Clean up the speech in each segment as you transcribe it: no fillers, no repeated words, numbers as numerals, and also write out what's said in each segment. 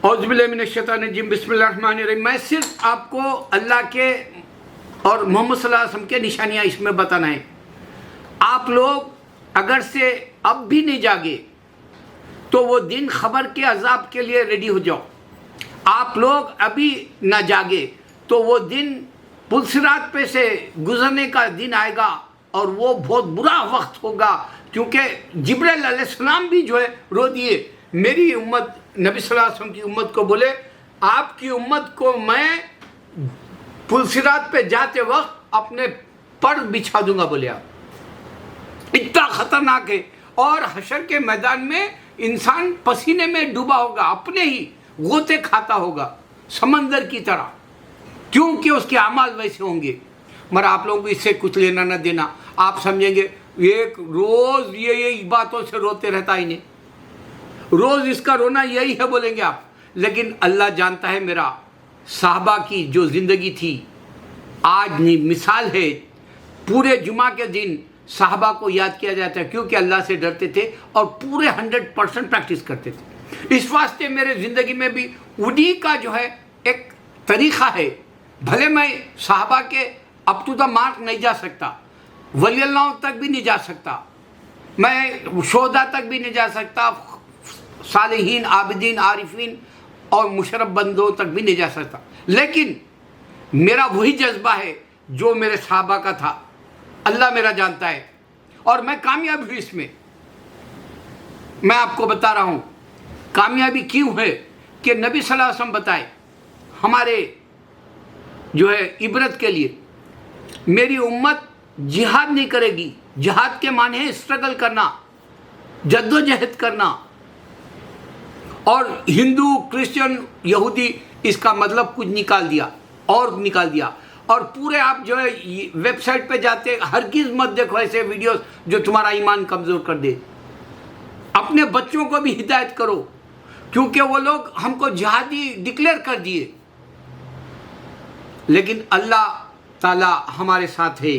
औज़ुबिल्लाहिमिनश्शैतानिर्रजीम बिस्मिल्लाहिर्रहमानिर्रहीम। मैं सिर्फ आपको अल्लाह के और मोहम्मद सल्लल्लाहु अलैहि वसल्लम के निशानियाँ इसमें बताना है। आप लोग अगर से अब भी नहीं जागे तो वो दिन खबर के अजाब के लिए रेडी हो जाओ। आप लोग अभी ना जागे तो वो दिन पुलसिरात पे से गुजरने का दिन आएगा और वो बहुत बुरा वक्त होगा, क्योंकि जिब्राइल अलैहिस्सलाम भी जो है रो दिए। मेरी उम्मत नबी सल्लल्लाहु अलैहि वसल्लम की उम्मत को बोले, आपकी उम्मत को मैं पुलसिरात पे जाते वक्त अपने पर बिछा दूंगा। बोले आप इतना खतरनाक है। और हशर के मैदान में इंसान पसीने में डूबा होगा, अपने ही गोते खाता होगा समंदर की तरह, क्योंकि उसके अमाल वैसे होंगे। मगर आप लोगों को इससे कुछ लेना न देना। आप समझेंगे एक रोज ये बातों से रोते रहता ही नहीं, रोज इसका रोना यही है बोलेंगे आप। लेकिन अल्लाह जानता है मेरा साहबा की जो जिंदगी थी आज मिसाल है। पूरे जुमा के दिन साहबा को याद किया जाता है, क्योंकि अल्लाह से डरते थे और पूरे 100% प्रैक्टिस करते थे। इस वास्ते मेरे ज़िंदगी में भी उन्हीं का जो है एक तरीक़ा है। भले मैं साहबा के अप टू द मार्क नहीं जा सकता, वली अल्लाह तक भी नहीं जा सकता, मैं शोहदा तक भी नहीं जा सकता, सालिहीन आबिदीन आरिफीन और मुशर्रफ बंदों तक भी नहीं जा सकता, लेकिन मेरा वही जज्बा है जो मेरे साहबा का था। अल्लाह मेरा जानता है और मैं कामयाब हुई इसमें। मैं आपको बता रहा हूँ कामयाबी क्यों है कि नबी सल्लल्लाहु अलैहि वसल्लम बताए हमारे जो है इबरत के लिए। मेरी उम्मत जिहाद नहीं करेगी। जिहाद के माने है स्ट्रगल करना, जद्दोजहद करना। और हिंदू क्रिश्चियन यहूदी इसका मतलब कुछ निकाल दिया और निकाल दिया। और पूरे आप जो है वेबसाइट पे जाते हरगिज़ मत देखो ऐसे वीडियोस जो तुम्हारा ईमान कमज़ोर कर दे। अपने बच्चों को भी हिदायत करो, क्योंकि वो लोग हमको जिहादी डिक्लेयर कर दिए, लेकिन अल्लाह ताला हमारे साथ है।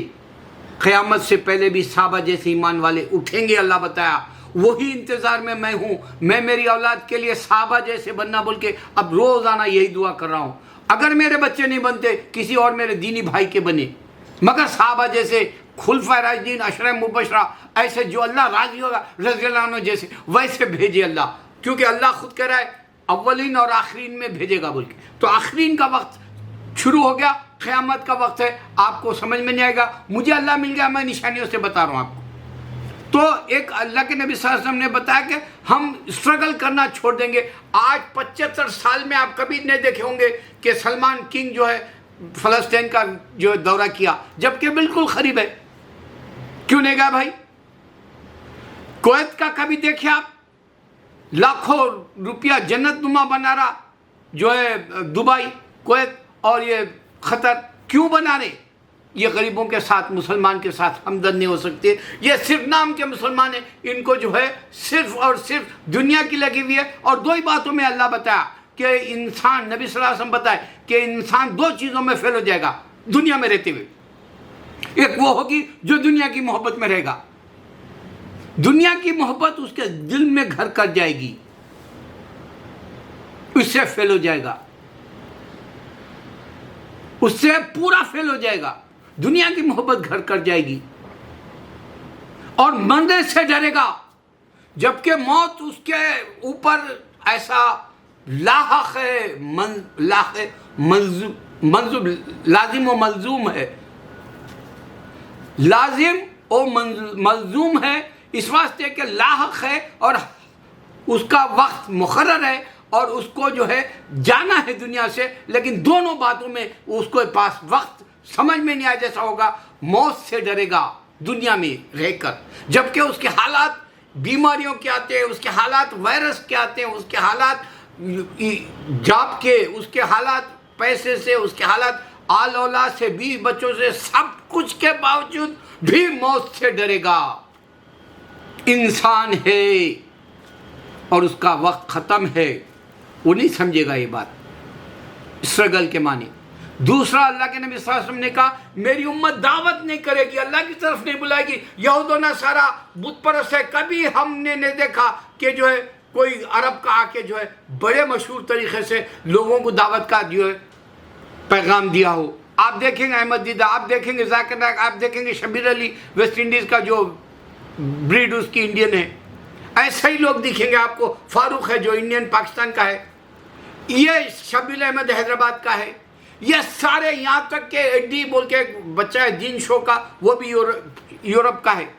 क़यामत से पहले भी साहबा जैसे ईमान वाले उठेंगे, अल्लाह बताया। वही इंतज़ार में मैं हूँ। मैं मेरी औलाद के लिए साहबा जैसे बनना बोल के अब रोज़ाना यही दुआ कर रहा हूँ। अगर मेरे बच्चे नहीं बनते किसी और मेरे दीनी भाई के बने, मगर साहबा जैसे खुलफा राशिदीन अशरा मुबशरा ऐसे जो अल्लाह राजी होगा रज़ियल्लाहु अन्हु जैसे वैसे भेजे अल्लाह, क्योंकि अल्लाह खुद कह रहा है अव्वलीन और आखरीन में भेजेगा बोल के। तो आखरीन का वक्त शुरू हो गया, क़यामत का वक्त है। आपको समझ में नहीं आएगा, मुझे अल्लाह मिल गया, मैं निशानियों से बता रहा हूँ आपको। तो एक अल्लाह के नबी सल्लल्लाहु अलैहि वसल्लम ने बताया कि हम स्ट्रगल करना छोड़ देंगे। आज 75 साल में आप कभी नहीं देखे होंगे कि सलमान किंग जो है फ़लस्तीन का जो दौरा किया, जबकि बिल्कुल करीब है। क्यों नहीं गया भाई? कुवैत का कभी देखे आप? लाखों रुपया जन्नत नुमा बना रहा जो है दुबई, कुवैत और ये क़तर, क्यों बना रहे? ये गरीबों के साथ, मुसलमान के साथ हमदर्द नहीं हो सकते। ये सिर्फ नाम के मुसलमान हैं, इनको जो है सिर्फ और सिर्फ दुनिया की लगी हुई है। और दो ही बातों में अल्लाह बताया कि इंसान, नबी सल्लल्लाहु अलैहि वसल्लम बताए कि इंसान दो चीज़ों में फेल हो जाएगा दुनिया में रहते हुए। एक वो होगी जो दुनिया की मोहब्बत में रहेगा, दुनिया की मोहब्बत उसके दिल में घर कर जाएगी, उससे फेल हो जाएगा, उससे पूरा फेल हो जाएगा। दुनिया की मोहब्बत घर कर जाएगी और मरने से डरेगा, जबकि मौत उसके ऊपर ऐसा लाहक है, मंजूम लाजिम और मलजूम है। लाजिम और मलजूम है इस वास्ते कि लाहक है और उसका वक्त मुकर्रर है और उसको जो है जाना है दुनिया से। लेकिन दोनों बातों में उसके पास वक्त समझ में नहीं आया जैसा होगा। मौत से डरेगा दुनिया में रहकर, जबकि उसके हालात बीमारियों के आते हैं, उसके हालात वायरस के आते हैं, उसके हालात जॉब के, उसके हालात पैसे से, उसके हालात आल औलाद से, बीवी बच्चों से, सब कुछ के बावजूद भी मौत से डरेगा। इंसान है और उसका वक्त ख़त्म है, वो नहीं समझेगा ये बात स्ट्रगल के माने। दूसरा, अल्लाह के नबी सल्लल्लाहु अलैहि वसल्लम ने कहा मेरी उम्मत दावत नहीं करेगी, अल्लाह की तरफ नहीं बुलाएगी। यहूद और नसारा बुत परस्त है, कभी हमने नहीं देखा कि जो है कोई अरब का आके जो है बड़े मशहूर तरीके से लोगों को दावत का जो है पैगाम दिया हो। आप देखेंगे अहमद दीदा, आप देखेंगे जाकिर नायक, आप देखेंगे शबीर अली वेस्ट इंडीज़ का जो ब्रीड उसकी इंडियन है, ऐसे ही लोग दिखेंगे आपको। फारूक है जो इंडियन पाकिस्तान का है, ये शबीर अहमद हैदराबाद का है, ये सारे यहाँ तक के एडी बोल के बच्चा है दीन शो का, वो भी यूरोप का है।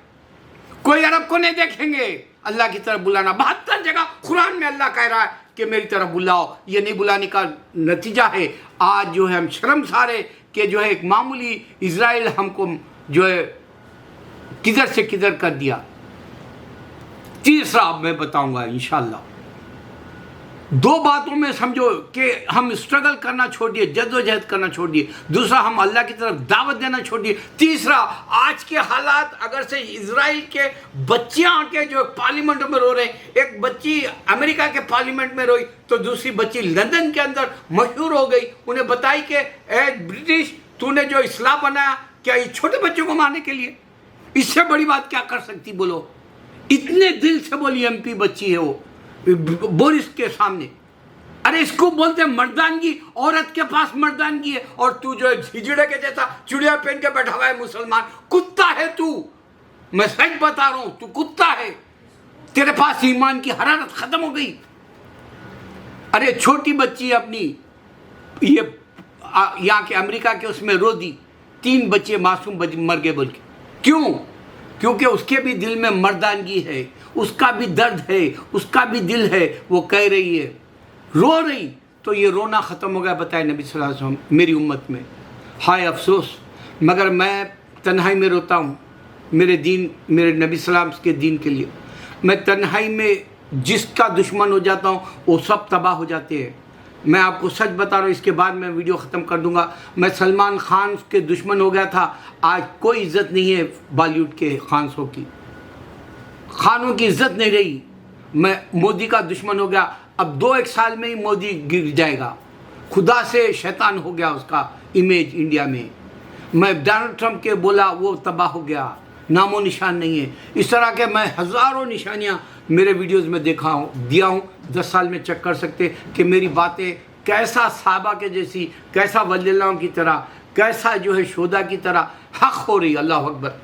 कोई अरब को नहीं देखेंगे अल्लाह की तरफ बुलाना। 72 जगह कुरान में अल्लाह कह रहा है कि मेरी तरफ बुलाओ। ये नहीं बुलाने का नतीजा है आज जो है हम शर्मसारे कि जो है एक मामूली इजराइल हमको जो है किधर से किधर कर दिया। तीसरा अब मैं बताऊंगा इंशाल्लाह। 2 बातों में समझो कि हम स्ट्रगल करना छोड़िए, जद्दोजहद करना छोड़िए। दूसरा, हम अल्लाह की तरफ दावत देना छोड़िए। तीसरा, आज के हालात अगर से इजराइल के बच्चियां आके जो पार्लियामेंट में रो रहे हैं, एक बच्ची अमेरिका के पार्लियामेंट में रोई तो दूसरी बच्ची लंदन के अंदर मशहूर हो गई। उन्हें बताई कि ए ब्रिटिश, तूने जो इस्लाम बनाया क्या ये छोटे बच्चों को मारने के लिए? इससे बड़ी बात क्या कर सकती बोलो? इतने दिल से बोली एमपी बच्ची है वो बोरिस के सामने। अरे इसको बोलते हैं मर्दानगी, औरत के पास मर्दानगी है, और तू जो है हिजड़े के जैसा चुड़िया पहन के बैठा हुआ है मुसलमान। कुत्ता है तू, मैं सच बता रहा हूं, तू कुत्ता है। तेरे पास ईमान की हरारत खत्म हो गई। अरे छोटी बच्ची अपनी ये यहाँ के अमेरिका के उसमें रो दी, 3 बच्चे मासूम मर गए बोल के। क्यों? क्योंकि उसके भी दिल में मर्दानगी है, उसका भी दर्द है, उसका भी दिल है। वो कह रही है, रो रही, तो ये रोना ख़त्म हो गया। बताए नबी सल्लल्लाहु अलैहि वसल्लम मेरी उम्मत में। हाय अफसोस, मगर मैं तन्हाई में रोता हूँ मेरे दीन, मेरे नबी सल्लल्लाहु अलैहि वसल्लम के दीन के लिए। मैं तन्हाई में जिसका दुश्मन हो जाता हूँ वो सब तबाह हो जाते हैं। मैं आपको सच बता रहा हूँ, इसके बाद मैं वीडियो ख़त्म कर दूंगा। मैं सलमान खान के दुश्मन हो गया था, आज कोई इज़्ज़त नहीं है बॉलीवुड के खानों की, खानों की इज़्ज़त नहीं रही। मैं मोदी का दुश्मन हो गया, अब 2-1 साल में ही मोदी गिर जाएगा। खुदा से शैतान हो गया उसका इमेज इंडिया में। मैं डोनाल्ड ट्रंप के बोला वो तबाह हो गया, नामो निशान नहीं है। इस तरह के मैं हज़ारों निशानियाँ मेरे वीडियोस में दिया हूँ। 10 साल में चेक कर सकते कि मेरी बातें कैसा साहबा के जैसी, कैसा वलिल्लाह की तरह, कैसा जो है शोदा की तरह हक़ हो रही। अल्लाह अकबर।